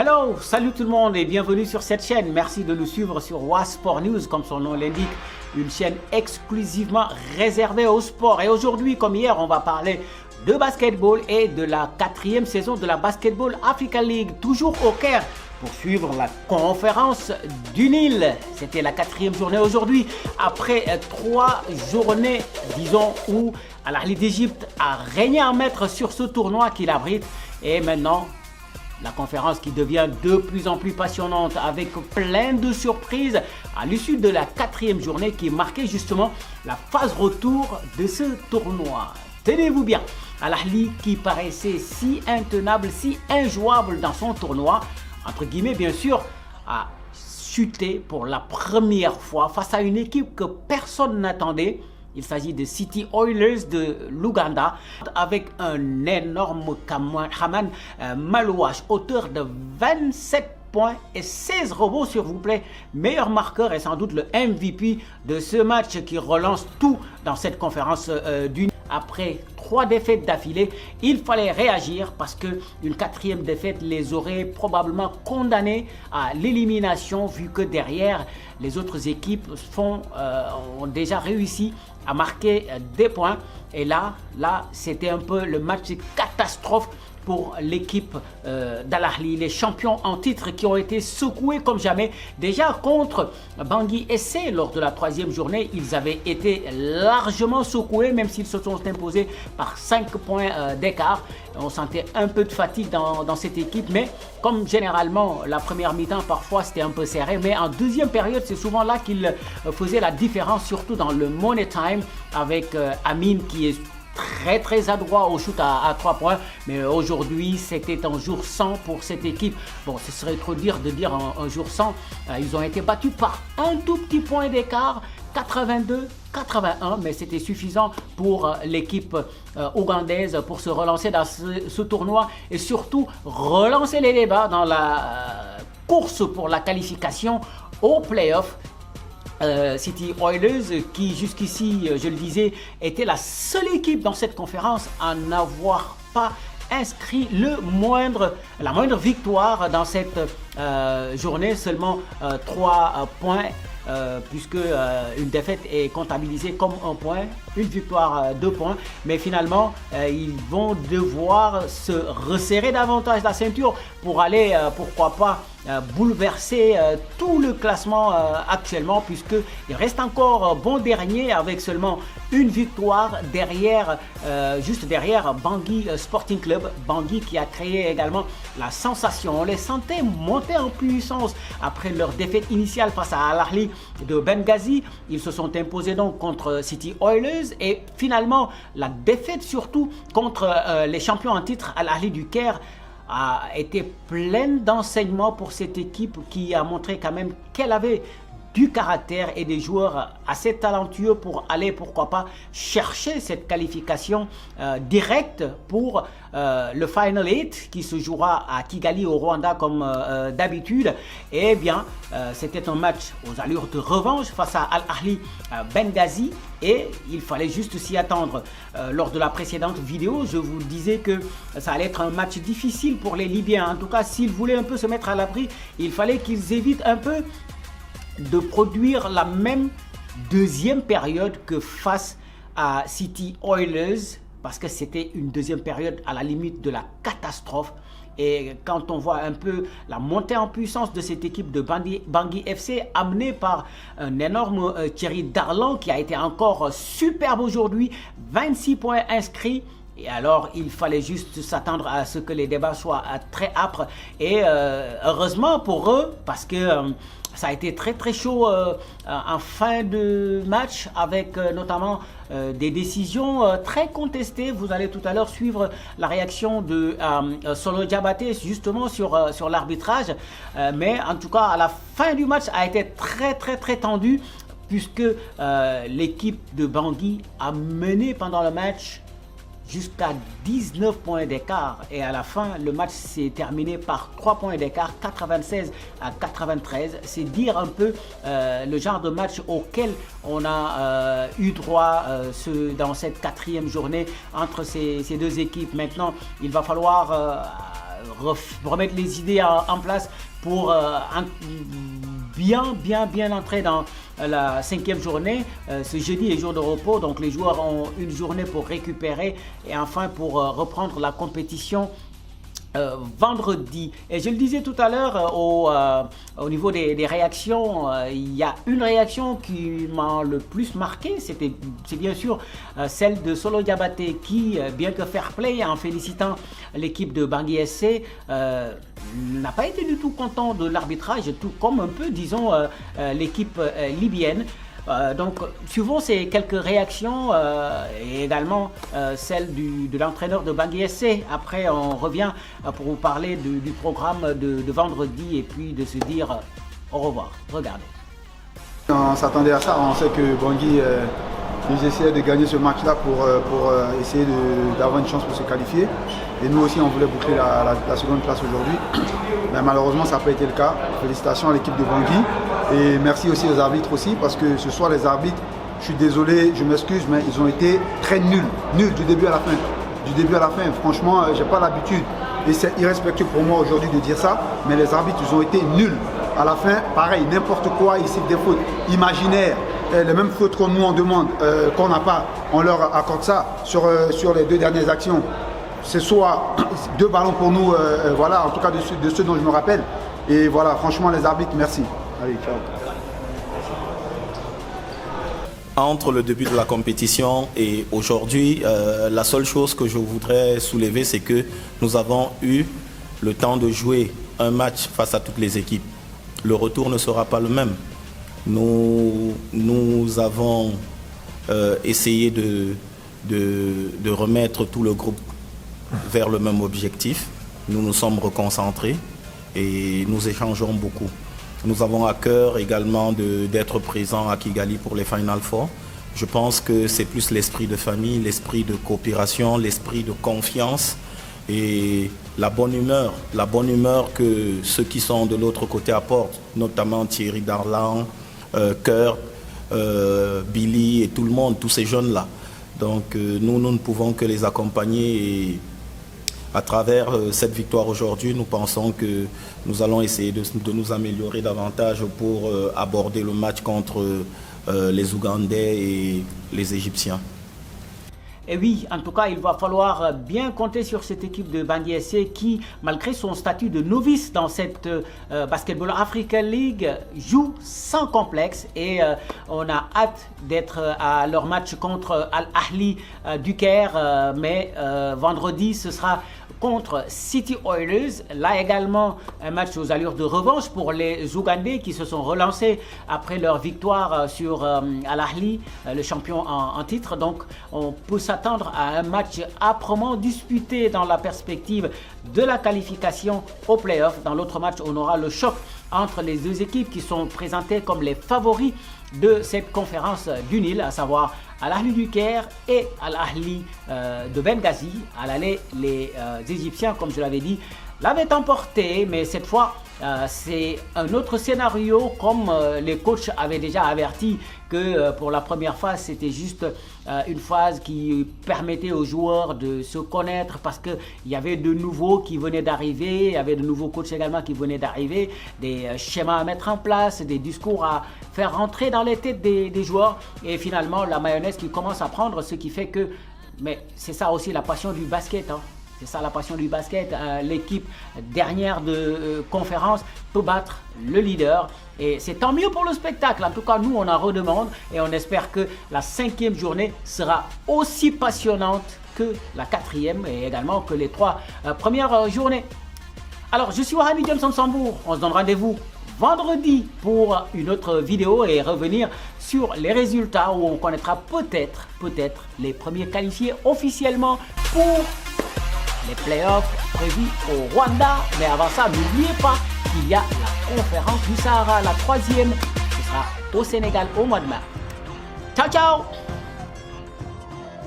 Hello, salut tout le monde et bienvenue sur cette chaîne. Merci de nous suivre sur WA Sport News, comme son nom l'indique, une chaîne exclusivement réservée au sport. Et aujourd'hui, comme hier, on va parler de basketball et de la 4e saison de la Basketball Africa League, toujours au Caire, pour suivre la conférence du Nil. C'était la 4e journée aujourd'hui, après 3 journées, disons, où Al Ahly d'Égypte a régné en maître sur ce tournoi qu'il abrite. Et maintenant, la conférence qui devient de plus en plus passionnante avec plein de surprises à l'issue de la 4e journée qui marquait justement la phase retour de ce tournoi. Tenez-vous bien, Al Ahly qui paraissait si intenable, si injouable dans son tournoi, entre guillemets bien sûr, a chuté pour la première fois face à une équipe que personne n'attendait. Il s'agit de City Oilers de l'Ouganda avec un énorme Haman Malouache, auteur de 27 points et 16 rebonds s'il vous plaît. Meilleur marqueur et sans doute le MVP de ce match qui relance tout dans cette conférence du. Après 3 défaites d'affilée, il fallait réagir parce qu'une 4e défaite les aurait probablement condamnés à l'élimination vu que derrière, les autres équipes ont déjà réussi à marquer des points. Et là c'était un peu le match catastrophe pour l'équipe d'Al Ahly, les champions en titre qui ont été secoués comme jamais. Déjà contre Bangui SC lors de la 3e journée, ils avaient été largement secoués, même s'ils se sont imposés par 5 points d'écart. On sentait un peu de fatigue dans cette équipe, mais comme généralement la première mi-temps parfois c'était un peu serré, mais en deuxième période c'est souvent là qu'ils faisaient la différence, surtout dans le money time avec Amine qui est très adroit au shoot à 3 points, mais aujourd'hui c'était un jour sans pour cette équipe. Bon, ce serait trop dire de dire un jour sans. Ils ont été battus par un tout petit point d'écart, 82-81, mais c'était suffisant pour l'équipe ougandaise pour se relancer dans ce tournoi et surtout relancer les débats dans la course pour la qualification au play-off. City Oilers qui jusqu'ici, je le disais, était la seule équipe dans cette conférence à n'avoir pas inscrit la moindre victoire dans cette journée, seulement 3 points. Puisque une défaite est comptabilisée comme 1 point, une victoire 2 points, mais finalement ils vont devoir se resserrer davantage la ceinture pour aller pourquoi pas bouleverser tout le classement actuellement, puisqu'il reste encore bon dernier avec seulement une victoire derrière, juste derrière Bangui Sporting Club. Bangui qui a créé également la sensation. On les sentait monter en puissance après leur défaite initiale face à Al Ahly de Benghazi. Ils se sont imposés donc contre City Oilers et finalement la défaite surtout contre les champions en titre Al Ahly du Caire a été pleine d'enseignements pour cette équipe qui a montré quand même qu'elle avait du caractère et des joueurs assez talentueux pour aller, pourquoi pas, chercher cette qualification directe pour le Final 8 qui se jouera à Kigali au Rwanda comme d'habitude. Et bien, c'était un match aux allures de revanche face à Al Ahly Benghazi et il fallait juste s'y attendre. Lors de la précédente vidéo, je vous disais que ça allait être un match difficile pour les Libyens. En tout cas, s'ils voulaient un peu se mettre à l'abri, il fallait qu'ils évitent un peu de produire la même deuxième période que face à City Oilers, parce que c'était une deuxième période à la limite de la catastrophe. Et quand on voit un peu la montée en puissance de cette équipe de Bangui FC, amenée par un énorme Thierry Darlan qui a été encore superbe aujourd'hui, 26 points inscrits. Et alors, il fallait juste s'attendre à ce que les débats soient très âpres. Et heureusement pour eux, parce que ça a été très chaud en fin de match avec notamment des décisions très contestées. Vous allez tout à l'heure suivre la réaction de Solo Diabaté justement sur l'arbitrage. Mais en tout cas, à la fin du match a été très tendu puisque l'équipe de Bangui a mené pendant le match jusqu'à 19 points d'écart et à la fin le match s'est terminé par 3 points d'écart, 96 à 93. C'est dire un peu le genre de match auquel on a eu droit dans cette 4e journée entre ces deux équipes. Maintenant il va falloir remettre les idées en place pour bien entrer dans la 5e journée. Ce jeudi est jour de repos, donc les joueurs ont une journée pour récupérer et enfin pour reprendre la compétition vendredi. Et je le disais tout à l'heure au niveau des réactions, il y a une réaction qui m'a le plus marqué, c'est bien sûr celle de Solo Diabaté qui, bien que fair play en félicitant l'équipe de Bangui SC, n'a pas été du tout content de l'arbitrage, tout comme un peu, disons, l'équipe libyenne. Donc, suivons ces quelques réactions et également celle de l'entraîneur de Bangui SC. Après, on revient pour vous parler du programme de vendredi et puis de se dire au revoir. Regardez. On s'attendait à ça. On sait que Bangui, ils essayaient de gagner ce match-là pour essayer d'avoir une chance pour se qualifier. Et nous aussi, on voulait boucler la seconde place aujourd'hui. Mais malheureusement, ça n'a pas été le cas. Félicitations à l'équipe de Bangui. Et merci aussi aux arbitres aussi, parce que ce soir, les arbitres, je suis désolé, je m'excuse, mais ils ont été très nuls. Nuls du début à la fin. Du début à la fin, franchement, j'ai pas l'habitude. Et c'est irrespectueux pour moi aujourd'hui de dire ça, mais les arbitres, ils ont été nuls. À la fin, pareil, n'importe quoi, ici, des fautes imaginaires. Les mêmes fautes que nous on demande, qu'on n'a pas, on leur accorde ça sur les 2 dernières actions. C'est soit 2 ballons pour nous, voilà, en tout cas de ceux dont je me rappelle. Et voilà, franchement, les arbitres, merci. Allez, ciao. Entre le début de la compétition et aujourd'hui, la seule chose que je voudrais soulever, c'est que nous avons eu le temps de jouer un match face à toutes les équipes. Le retour ne sera pas le même. Nous avons essayé de remettre tout le groupe vers le même objectif. Nous nous sommes reconcentrés et nous échangeons beaucoup. Nous avons à cœur également d'être présents à Kigali pour les Final Four. Je pense que c'est plus l'esprit de famille, l'esprit de coopération, l'esprit de confiance et la bonne humeur que ceux qui sont de l'autre côté apportent, notamment Thierry Darlan, Kurt, Billy et tout le monde, tous ces jeunes-là. Donc nous ne pouvons que les accompagner et à travers cette victoire aujourd'hui, nous pensons que nous allons essayer de nous améliorer davantage pour aborder le match contre les Ougandais et les Égyptiens. Et oui, en tout cas, il va falloir bien compter sur cette équipe de Bangui SC qui, malgré son statut de novice dans cette Basketball Africa League, joue sans complexe et on a hâte d'être à leur match contre Al Ahly du Caire, mais vendredi, ce sera contre City Oilers. Là également, un match aux allures de revanche pour les Ougandais qui se sont relancés après leur victoire sur Al Ahly, le champion en titre. Donc, on peut s'attendre à un match âprement disputé dans la perspective de la qualification aux playoffs. Dans l'autre match, on aura le choc entre les 2 équipes qui sont présentées comme les favoris de cette conférence du Nil, à savoir Al Ahly du Caire et Al Ahly de Benghazi. À l'aller, les Égyptiens, comme je l'avais dit, l'avaient emporté, mais cette fois, c'est un autre scénario, comme les coachs avaient déjà averti que pour la première phase, c'était juste une phase qui permettait aux joueurs de se connaître parce qu'il y avait de nouveaux qui venaient d'arriver, il y avait de nouveaux coachs également qui venaient d'arriver, des schémas à mettre en place, des discours à faire rentrer dans les têtes des joueurs et finalement la mayonnaise qui commence à prendre, ce qui fait que, mais c'est ça aussi la passion du basket, hein. C'est ça la passion du basket. L'équipe dernière de conférence peut battre le leader. Et c'est tant mieux pour le spectacle. En tout cas, nous, on en redemande. Et on espère que la 5e journée sera aussi passionnante que la 4e et également que les 3 premières journées. Alors, je suis Wahani Johnson Sambour. On se donne rendez-vous vendredi pour une autre vidéo et revenir sur les résultats où on connaîtra peut-être les premiers qualifiés officiellement pour les playoffs prévus au Rwanda. Mais avant ça, n'oubliez pas qu'il y a la conférence du Sahara, la 3e, ce sera au Sénégal au mois de mars. Ciao, ciao!